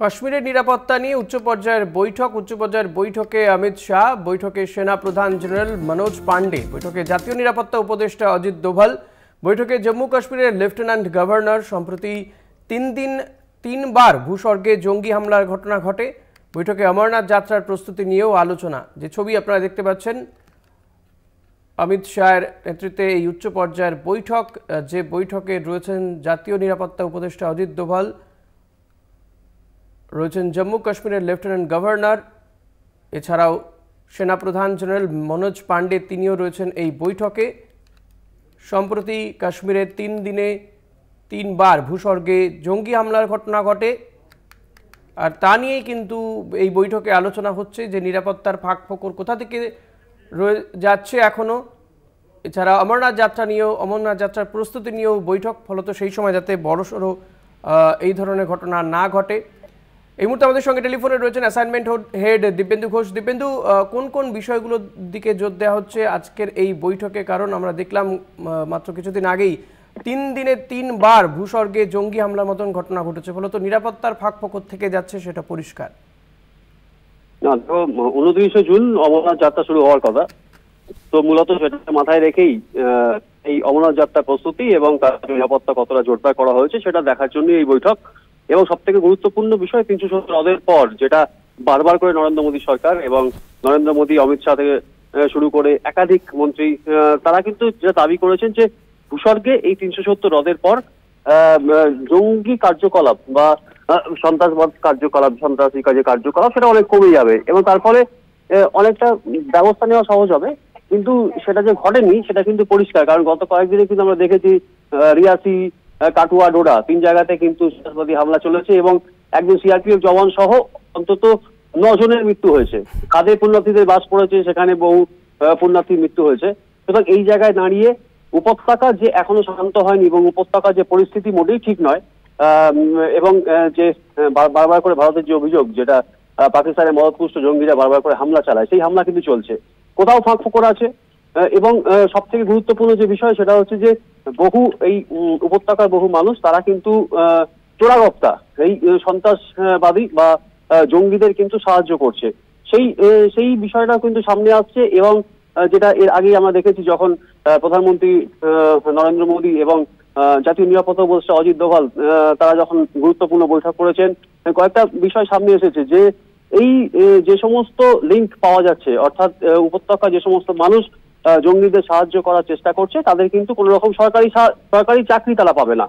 কাশ্মীরের নিরাপত্তা নিয়ে উচ্চ পর্যায়ের বৈঠকে অমিত শাহ, বৈঠকে সেনা প্রধান জেনারেল মনোজ পান্ডে, বৈঠকে জাতীয় নিরাপত্তা উপদেষ্টা অজিত দোভাল, বৈঠকে জম্মু কাশ্মীরের লেফটেন্যান্ট গভর্নর। সম্প্রতি তিনবার ভূস্বর্গে জঙ্গি হামলার ঘটনা ঘটে। বৈঠকে অমরনাথ যাত্রার প্রস্তুতি নিয়েও আলোচনা। যে ছবি আপনারা দেখতে পাচ্ছেন, অমিত শাহের নেতৃত্বে এই উচ্চ পর্যায়ের বৈঠক, যে বৈঠকে রয়েছেন জাতীয় নিরাপত্তা উপদেষ্টা অজিত দোভাল, রয়েছেন জম্মু কাশ্মীরের লেফটেন্যান্ট গভর্নর, এছাড়াও সেনাপ্রধান জেনারেল মনোজ পান্ডে, তিনিও রয়েছেন এই বৈঠকে। সম্প্রতি কাশ্মীরে 3 দিনে 3বার ভূস্বর্গে জঙ্গি হামলার ঘটনা ঘটে, আর তা নিয়েই কিন্তু এই বৈঠকে আলোচনা হচ্ছে যে নিরাপত্তার ফাঁকফোকর কোথা থেকে রয়ে যাচ্ছে এখনও। এছাড়া অমরনাথ যাত্রার প্রস্তুতি নিয়েও বৈঠক, ফলত সেই সময় যাতে বড়সড় এই ধরনের ঘটনা না ঘটে। এই মুহূর্তে আমাদের সঙ্গে টেলিফোনে রয়েছেন অ্যাসাইনমেন্ট হেড দিব্যেন্দু ঘোষ। দিব্যেন্দু, কোন কোন বিষয়গুলোর দিকে জোর দেওয়া হচ্ছে আজকের এই বৈঠকে? কারণ আমরা দেখলাম মাত্র কিছুদিন আগেই 3 দিনে 3বার ভূস্বর্গে জঙ্গি হামলার মতন ঘটনা ঘটেছে, ফলত নিরাপত্তার ফাঁকফোকর থেকে যাচ্ছে, সেটা পরিষ্কার। না, তো 29শে জুন অমরনাথ যাত্রা শুরু হওয়ার কথা, তো মূলত সেটা মাথায় রেখেই এই অমরনাথ যাত্রা প্রস্তুতি এবং তার নিরাপত্তা কতটা জোরদার করা হয়েছে সেটা দেখার জন্য এই বৈঠক। এবং সব থেকে গুরুত্বপূর্ণ বিষয় 370 হ্রদের পর, যেটা বারবার করে নরেন্দ্র মোদী সরকার এবং নরেন্দ্র মোদী, অমিত শাহ থেকে শুরু করে একাধিক মন্ত্রী, তারা কিন্তু যেটা দাবি করেছেন যে ভূস্বর্গে এই 370 হ্রদের পর জঙ্গি কার্যকলাপ বা সন্ত্রাসবাদ কার্যকলাপ, সন্ত্রাসী কার্যকলাপ সেটা অনেক কমে যাবে এবং তার ফলে অনেকটা ব্যবস্থা নেওয়া সহজ হবে। কিন্তু সেটা যে ঘটেনি সেটা কিন্তু পরিষ্কার, কারণ গত কয়েকদিনে কিন্তু আমরা দেখেছি রিয়াসি, কাটুয়া, ডোডা 3 জায়গাতে কিন্তু সন্ত্রাসবাদী হামলা চলেছে এবং একজন সিআরপিএফ জওয়ান সহ অন্তত 9 জনের মৃত্যু হয়েছে। কাঁধে পুণ্যার্থীদের বাস পড়েছে, সেখানে বহু পুণ্যার্থীর মৃত্যু হয়েছে। সুতরাং এই জায়গায় দাঁড়িয়ে উপত্যকা যে এখনো শান্ত হয়নি এবং উপত্যকার যে পরিস্থিতি মোটেই ঠিক নয়, এবং যে বারবার করে ভারতের যে অভিযোগ, যেটা পাকিস্তানের মদতপুষ্ট জঙ্গিরা বারবার করে হামলা চালায়, সেই হামলা কিন্তু চলছে, কোথাও ফাঁকফোকর আছে। এবং সব থেকে গুরুত্বপূর্ণ যে বিষয় সেটা হচ্ছে যে এই উপত্যকার বহু মানুষ, তারা কিন্তু চোরাগপ্তা, এই সন্ত্রাসবাদী বা জঙ্গিদের কিন্তু সাহায্য করছে। সেই বিষয়টা কিন্তু সামনে আসছে এবং যেটা এর আগেই আমরা দেখেছি, যখন প্রধানমন্ত্রী নরেন্দ্র মোদী এবং জাতীয় নিরাপত্তা উপদেষ্টা অজিত দোভাল তারা যখন গুরুত্বপূর্ণ বৈঠক করেছেন, কয়েকটা বিষয় সামনে এসেছে যে এই যে সমস্ত লিঙ্ক পাওয়া যাচ্ছে, অর্থাৎ উপত্যকা যে সমস্ত মানুষ জঙ্গিদের সাহায্য করার চেষ্টা করছে, তাদের কিন্তু কোনো রকম সরকারি চাকরি তারা পাবে না।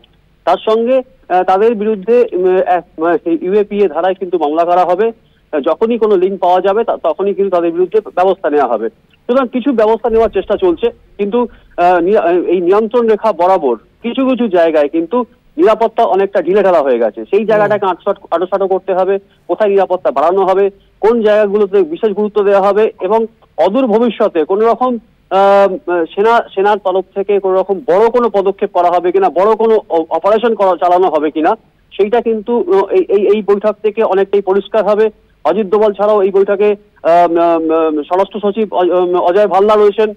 তার সঙ্গে তাদের বিরুদ্ধে ইউএপিএ ধারায় কিন্তু মামলা করা হবে। যখনই কোনো লিঙ্ক পাওয়া যাবে তখনই কিন্তু তাদের বিরুদ্ধে ব্যবস্থা নেওয়া হবে। সুতরাং কিছু ব্যবস্থা নেওয়ার চেষ্টা চলছে, কিন্তু এই নিয়ন্ত্রণ রেখা বরাবর কিছু কিছু জায়গায় কিন্তু নিরাপত্তা অনেকটা ঢিলেঢালা হয়ে গেছে। সেই জায়গাটাকে আঁটসাঁট করতে হবে, কোথায় নিরাপত্তা বাড়ানো হবে, কোন জায়গাগুলোতে বিশেষ গুরুত্ব দেওয়া হবে এবং অদূর ভবিষ্যতে কোনো রকম সেনার তরফ থেকে কোনো রকম বড় কোনো পদক্ষেপ করা হবে কিনা, বড় কোনো অপারেশন চালানো হবে কিনা, সেইটা কিন্তু এই বৈঠক থেকে অনেকটাই পরিষ্কার হবে। অজিত দোভাল ছাড়াও এই বৈঠকে স্বরাষ্ট্র সচিব অজয় ভাল্লা রয়েছেন,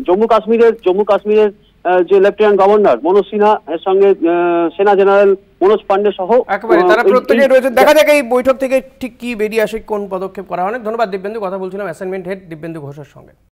জম্মু কাশ্মীরের যে লেফটেন্যান্ট গভর্নর মনোজ সিনহা, এর সঙ্গে সেনা জেনারেল মনোজ পান্ডে সহ একেবারে তারা প্রত্যেকেই রয়েছেন। দেখা যাক এই বৈঠক থেকে ঠিক কি বেরিয়ে আসে, কোন পদক্ষেপ করা হয়। অনেক ধন্যবাদ দিব্যেন্দু। কথা বলছিলাম অ্যাসাইনমেন্ট হেড দিব্যেন্দু ঘোষের সঙ্গে।